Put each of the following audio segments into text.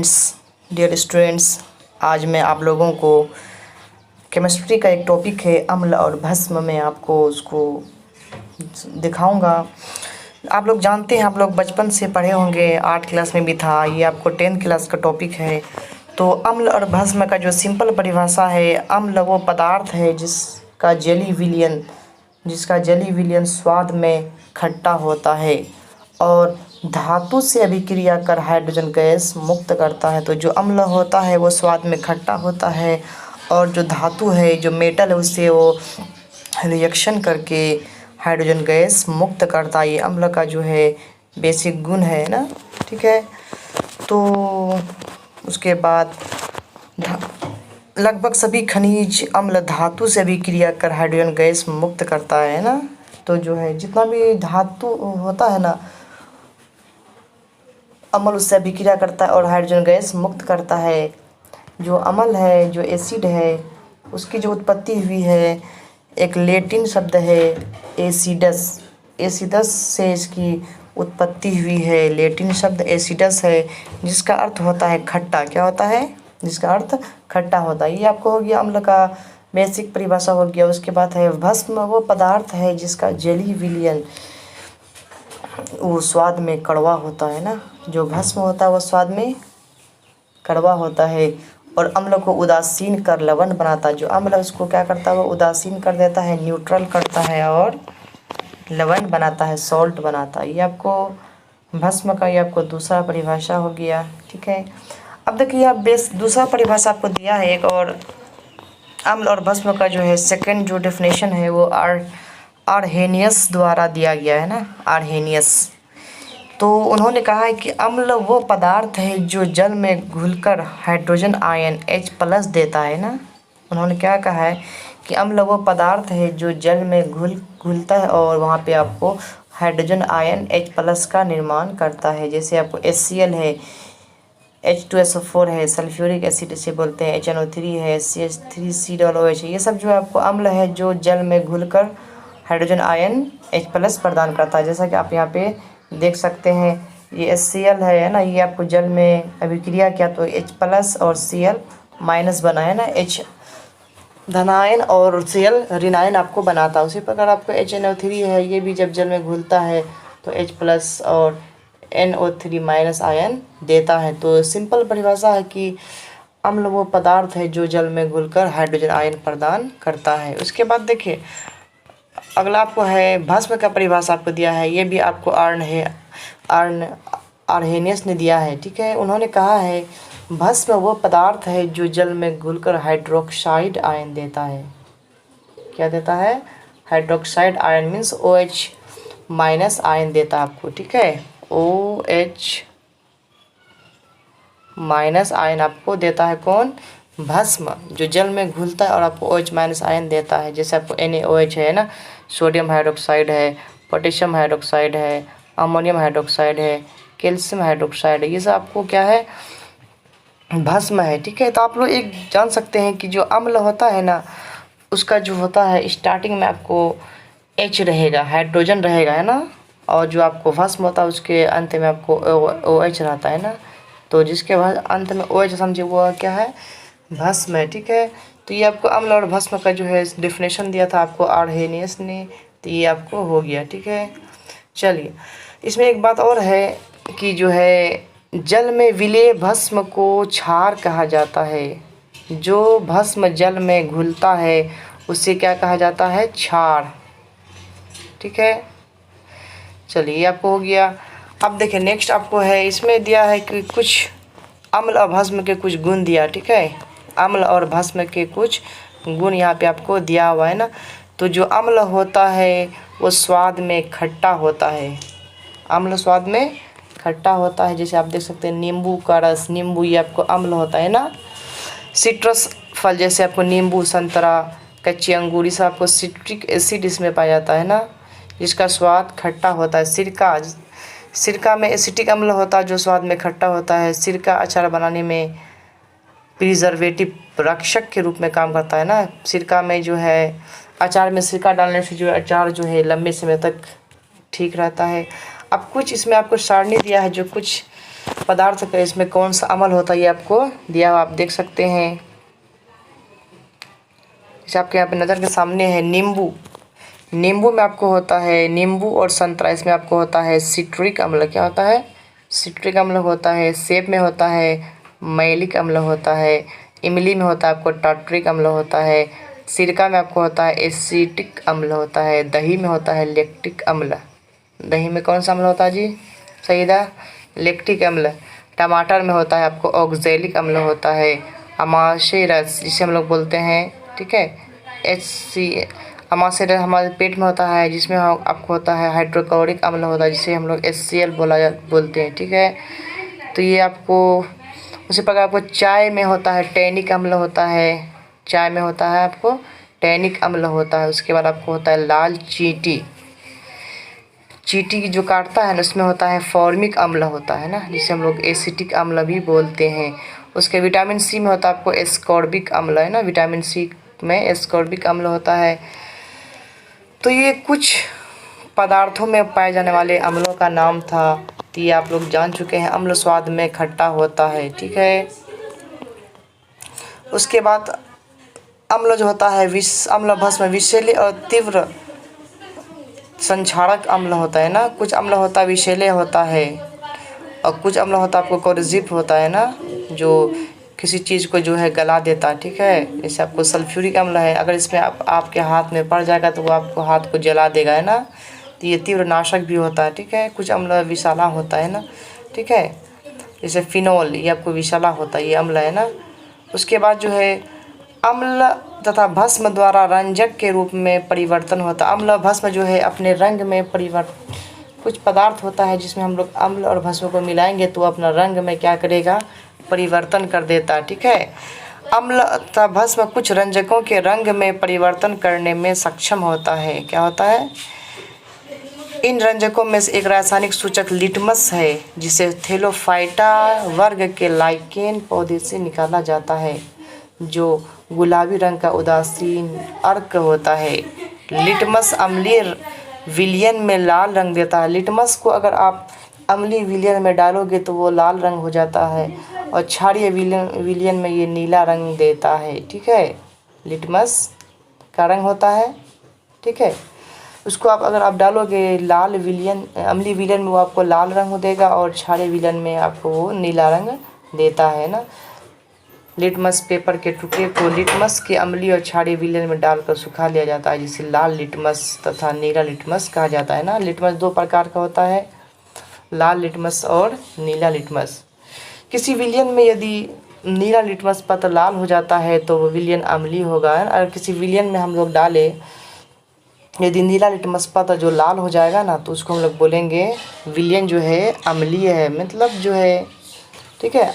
Dear students, आज मैं आप लोगों को केमिस्ट्री का एक टॉपिक है अम्ल और भस्म में आपको उसको दिखाऊंगा। आप लोग जानते हैं, आप लोग बचपन से पढ़े होंगे, 8 क्लास में भी था, ये आपको 10th क्लास का टॉपिक है। तो अम्ल और भस्म का जो सिंपल परिभाषा है, अम्ल वो पदार्थ है जिसका जली विलयन स्वाद में खट्टा होता है और धातु से अभिक्रिया कर हाइड्रोजन गैस मुक्त करता है। तो जो अम्ल होता है वो स्वाद में खट्टा होता है और जो धातु है, जो मेटल है, उससे वो रिएक्शन करके हाइड्रोजन गैस मुक्त करता है। ये अम्ल का जो है बेसिक गुण है ना, ठीक है। तो उसके बाद लगभग सभी खनिज अम्ल धातु से अभिक्रिया कर हाइड्रोजन गैस मुक्त करता है ना। तो जो है जितना भी धातु होता है ना, अम्ल उससे अभिक्रिया करता है और हाइड्रोजन गैस मुक्त करता है। जो अम्ल है, जो एसिड है, उसकी जो उत्पत्ति हुई है, एक लैटिन शब्द है एसिडस से इसकी उत्पत्ति हुई है। लैटिन शब्द एसिडस है जिसका अर्थ होता है खट्टा। क्या होता है? जिसका अर्थ खट्टा होता है। ये आपको हो गया अम्ल का बेसिक परिभाषा हो गया। उसके बाद है भस्म, वो पदार्थ है जिसका जली विलयन वो स्वाद में कड़वा होता है ना। जो भस्म होता है वो स्वाद में कड़वा होता है और अम्ल को उदासीन कर लवण बनाता है। जो अम्ल है उसको क्या करता है, वो उदासीन कर देता है, न्यूट्रल करता है और लवण बनाता है, सॉल्ट बनाता है। ये आपको भस्म का, ये आपको दूसरा परिभाषा हो गया, ठीक है। अब देखिए, आप दूसरा परिभाषा आपको दिया है एक, और अम्ल और भस्म का जो है सेकंड जो डेफिनेशन है वो आर्हेनियस द्वारा दिया गया है ना, आर्हेनियस। तो उन्होंने कहा है कि अम्ल वो पदार्थ है जो जल में घुलकर हाइड्रोजन आयन H+ देता है ना। उन्होंने क्या कहा है कि अम्ल वो पदार्थ है जो जल में घुलता है और वहाँ पे आपको हाइड्रोजन आयन H+ का निर्माण करता है। जैसे आपको HCl है, H2SO4 है, सल्फ्यूरिक एसिड इसे बोलते हैं, HNO3 है, CH3COOH है। ये सब जो है आपको अम्ल है जो जल में घुलकर हाइड्रोजन आयन H+ प्रदान करता है। जैसा कि आप यहाँ पे देख सकते हैं, ये HCl है ना, ये आपको जल में अभिक्रिया किया तो H+ और Cl- बना है ना, H धनायन और Cl ऋणायन आपको बनाता है। उसी प्रकार आपको HNO3 है, ये भी जब जल में घुलता है तो H+ और NO3- आयन देता है। तो सिंपल परिभाषा है कि अम्ल वो पदार्थ है जो जल में घुलकर हाइड्रोजन आयन प्रदान करता है। उसके बाद देखिए, अगला आपको है भस्म का परिभाषा आपको दिया है। ये भी आपको आर्हेनियस ने दिया है, ठीक है। उन्होंने कहा है भस्म वो पदार्थ है जो जल में घुलकर हाइड्रोक्साइड आयन देता है। क्या देता है? Hydroxide ion means OH- ion देता है आपको, ठीक है। OH- आयन आपको देता है कौन? भस्म, जो जल में घुलता है और आपको OH- आयन देता है। जैसे आपको NaOH है ना, सोडियम हाइड्रोक्साइड है, पोटेशियम हाइड्रोक्साइड है, अमोनियम हाइड्रोक्साइड है, कैल्शियम हाइड्रोक्साइड है। ये सब आपको क्या है? भस्म है, ठीक है। तो आप लोग एक जान सकते हैं कि जो अम्ल होता है ना, उसका जो होता है स्टार्टिंग में आपको H रहेगा, हाइड्रोजन रहेगा, है ना, और जो आपको भस्म होता है उसके अंत में आपको OH रहता है ना। तो जिसके बाद अंत में OH समझिए वो क्या है? भस्म है, ठीक है। तो ये आपको अम्ल और भस्म का जो है डेफिनेशन दिया था आपको आर्हेनियस ने, तो ये आपको हो गया, ठीक है। चलिए, इसमें एक बात और है कि जो है जल में विलेय भस्म को क्षार कहा जाता है। जो भस्म जल में घुलता है उसे क्या कहा जाता है? क्षार, ठीक है। चलिए, ये आपको हो गया। अब देखिए नेक्स्ट आपको है, इसमें दिया है कि कुछ अम्ल और भस्म के कुछ गुण दिया, ठीक है। अम्ल और भस्म के कुछ गुण यहाँ पे आपको दिया हुआ है ना। तो जो अम्ल होता है वो स्वाद में खट्टा होता है। अम्ल स्वाद में खट्टा होता है। जैसे आप देख सकते हैं नींबू का रस, नींबू ये आपको अम्ल होता है ना। सिट्रस फल जैसे आपको नींबू, संतरा, कच्चे अंगूर, ये सब आपको सिट्रिक एसिड इसमें पाया जाता है ना, जिसका स्वाद खट्टा होता है। सिरका में एसिटिक अम्ल होता है जो स्वाद में खट्टा होता है। सिरका अचार बनाने में प्रिजर्वेटिव, रक्षक के रूप में काम करता है ना। सिरका में जो है अचार में सिरका डालने से जो अचार जो है लंबे समय तक ठीक रहता है। अब कुछ इसमें आपको सारणी दिया है जो कुछ पदार्थ का इसमें कौन सा अम्ल होता है ये आपको दिया हुआ आप देख सकते हैं। जैसे आपके यहाँ पे नज़र के सामने है नींबू। नींबू में आपको होता है, नींबू और संतरा इसमें आपको होता है सिट्रिक अम्ल। क्या होता है? सिट्रिक अम्ल होता है। सेब में होता है मैलिक अम्ल होता है। इमली में होता है आपको टार्ट्रिक अम्ल होता है। सिरका में आपको होता है एसिटिक अम्ल होता है। दही में होता है लैक्टिक अम्ल। दही में कौन सा अम्ल होता है जी? सहीदा लैक्टिक अम्ल। टमाटर में होता है आपको ऑक्जेलिक अम्ल होता है। अमाशय रस जिसे हम लोग बोलते हैं, ठीक है, HC। अमाशय रस हमारे पेट में होता है जिसमें आपको होता है हाइड्रोक्लोरिक अम्ल होता है जिसे हम लोग HCl बोलते हैं, ठीक है। तो ये आपको उसी प्रकार आपको चाय में होता है टैनिक अम्ल होता है। चाय में होता है आपको टैनिक अम्ल होता है। उसके बाद आपको होता है लाल चींटी। चींटी की जो काटता है ना उसमें होता है फॉर्मिक अम्ल होता है ना, जिसे हम लोग एसिटिक अम्ल भी बोलते हैं। उसके विटामिन सी में होता है आपको एस्कॉर्बिक अम्ल है ना, विटामिन सी में एस्कॉर्बिक अम्ल होता है। तो ये कुछ पदार्थों में पाए जाने वाले अम्लों का नाम था। तो ये आप लोग जान चुके हैं। अम्ल स्वाद में खट्टा होता है, ठीक है। उसके बाद अम्ल जो होता है अम्ल भस्म विषैले और तीव्र संक्षारक अम्ल होता है ना। कुछ अम्ल होता है विषैले होता है और कुछ अम्ल होता है आपको कोर्सिव होता है ना, जो किसी चीज़ को जो है गला देता है, ठीक है। जैसे आपको सल्फ्यूरिक अम्ल है, अगर इसमें आपके हाथ में पड़ जाएगा तो वो आपको हाथ को जला देगा, है ना। तो ये तीव्र नाशक भी होता है, ठीक है। कुछ अम्ल विषाला होता है ना, ठीक है। जैसे फिनोल, ये आपको विषाला होता है, ये अम्ल है ना। उसके बाद जो है अम्ल तथा भस्म द्वारा रंजक के रूप में परिवर्तन होता है। अम्ल भस्म जो है अपने रंग में कुछ पदार्थ होता है जिसमें हम लोग अम्ल और भस्म को मिलाएंगे तो अपना रंग में क्या करेगा, परिवर्तन कर देता है, ठीक है। अम्ल तथा भस्म कुछ रंजकों के रंग में परिवर्तन करने में सक्षम होता है। क्या होता है? इन रंजकों में से एक रासायनिक सूचक लिटमस है जिसे थैलोफाइटा वर्ग के लाइकेन पौधे से निकाला जाता है, जो गुलाबी रंग का उदासीन अर्क होता है। लिटमस अम्लीय विलयन में लाल रंग देता है। लिटमस को अगर आप अम्लीय विलयन में डालोगे तो वो लाल रंग हो जाता है और क्षारीय विलयन में ये नीला रंग देता है, ठीक है। लिटमस का रंग होता है, ठीक है। उसको अगर आप डालोगे लाल विलयन, अम्लीय विलयन में वो आपको लाल रंग देगा और क्षारीय विलयन में आपको वो नीला रंग देता है ना। लिटमस पेपर के टुकड़े को लिटमस के अम्लीय और क्षारीय विलयन में डालकर सुखा लिया जाता है, जिसे लाल लिटमस तथा नीला लिटमस कहा जाता है ना। लिटमस दो प्रकार का होता है, लाल लिटमस और नीला लिटमस। किसी विलयन में यदि नीला लिटमस पत्र लाल हो जाता है तो वो विलयन अम्लीय होगा। अगर किसी विलयन में हम लोग डालें, यदि नीला लिटमस पत्र जो लाल हो जाएगा ना तो उसको हम लोग बोलेंगे विलयन जो है अम्लीय है, मतलब जो है, ठीक है।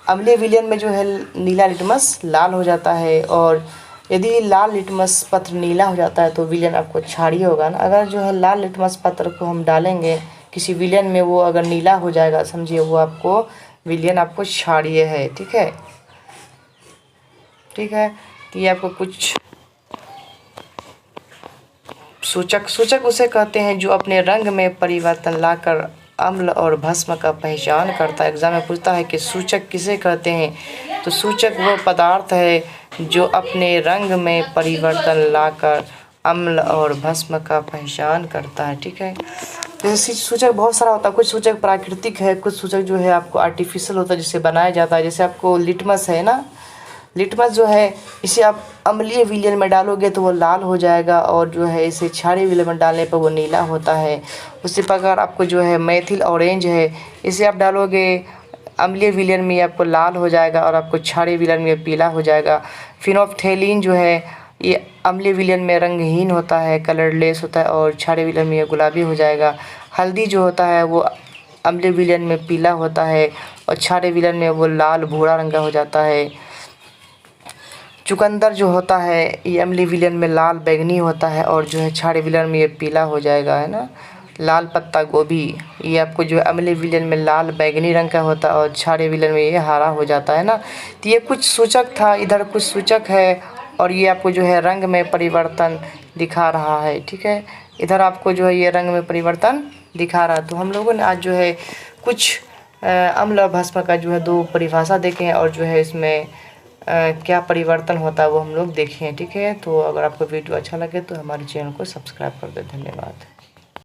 अम्लीय विलयन में जो है नीला लिटमस लाल हो जाता है और यदि लाल लिटमस पत्र नीला हो जाता है तो विलयन आपको क्षारीय होगा ना। अगर जो है लाल लिटमस पत्र को हम डालेंगे किसी विलयन में, वो अगर नीला हो जाएगा, समझिए वो आपको विलयन आपको क्षारीय है, ठीक है, ठीक है। तो ये आपको कुछ सूचक उसे कहते हैं जो अपने रंग में परिवर्तन लाकर अम्ल और भस्म का पहचान करता है। एग्जाम में पूछता है कि सूचक किसे कहते हैं, तो सूचक वो पदार्थ है जो अपने रंग में परिवर्तन लाकर अम्ल और भस्म का पहचान करता है, ठीक है। जैसे सूचक बहुत सारा होता है, कुछ सूचक प्राकृतिक है, कुछ सूचक जो है आपको आर्टिफिशियल होता है जिससे बनाया जाता है। जैसे आपको लिटमस है ना, लिटमस जो है इसे आप अम्लीय विलयन में डालोगे तो वो लाल हो जाएगा और जो है इसे क्षारीय विलयन में डालने पर वो नीला होता है। उसी प्रकार आपको जो है मेथिल ऑरेंज है, इसे आप डालोगे अम्लीय विलयन में आपको लाल हो जाएगा और आपको क्षारीय विलयन में पीला हो जाएगा। फिनोफ्थेलिन जो है ये अम्लीय विलयन में रंगहीन होता है, कलरलेस होता है और क्षारीय विलयन में गुलाबी हो जाएगा। हल्दी जो होता है वो अम्लीय विलयन में पीला होता है और क्षारीय विलयन में वो लाल भूरा रंग का हो जाता है। चुकंदर जो होता है ये अम्लीय विलयन में लाल बैंगनी होता है और जो है क्षारीय विलयन में ये पीला हो जाएगा, है ना। लाल पत्ता गोभी ये आपको जो है अम्लीय विलयन में लाल बैंगनी रंग का होता है और क्षारीय विलयन में ये हरा हो जाता है ना। तो ये कुछ सूचक था, इधर कुछ सूचक है और ये आपको जो है रंग में परिवर्तन दिखा रहा है, ठीक है। इधर आपको जो है ये रंग में परिवर्तन दिखा रहा है। तो हम लोगों ने आज जो है कुछ अम्ल और भस्म का जो है 2 परिभाषा देखें और जो है इसमें क्या परिवर्तन होता है वो हम लोग देखें। ठीक है, तो अगर आपको वीडियो अच्छा लगे तो हमारे चैनल को सब्सक्राइब कर दें। धन्यवाद।